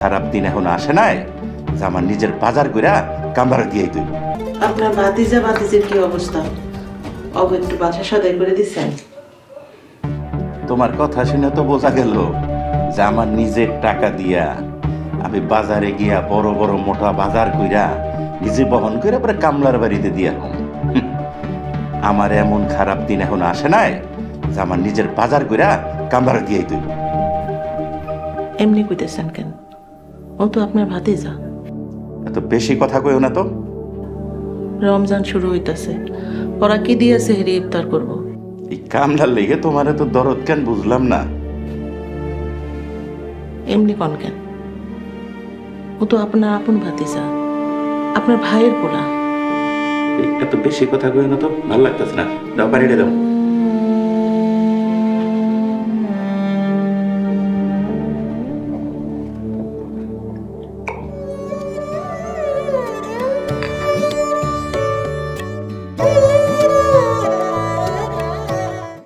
খারাপ দিন এখন আসে নাই যে আমার নিজের বাজার কইরা কামড়া দিয়ে তুই। আপনার ভাতিজের কি অবস্থা? একটু বাসা সদাই করে দিচ্ছেন? তোমার কথা শুনে তো বোঝা গেল যে আমার নিজের টাকা দিয়া আমি বাজারে গিয়া বড় বড় মোটা বাজার কইরা নিজে বহন করে পরে কামলার বাড়িতে দিয়া আমার এমন খারাপ দিন এখন আসে নাই যে আমার নিজের বাজার কইরা কামড়া দিয়ে তুই। এমনি কইতেছেন কেন? ও তো আপনার ভাতিজা। এত বেশি কথা কইও না তো। রমজান শুরু হইতাছে, ওরা কি দিয়ে সেহরি ইফতার করব? এই কামলার লেগে তোমার এত দরদ কেন বুঝলাম না। এমনি কন কেন? ও তো আপনার আপন ভাতিজা, আপনার ভাইয়ের পোলা। এত বেশি কথা কইও না তো, ভালো লাগতেছে না। দাও পানিটা দাও।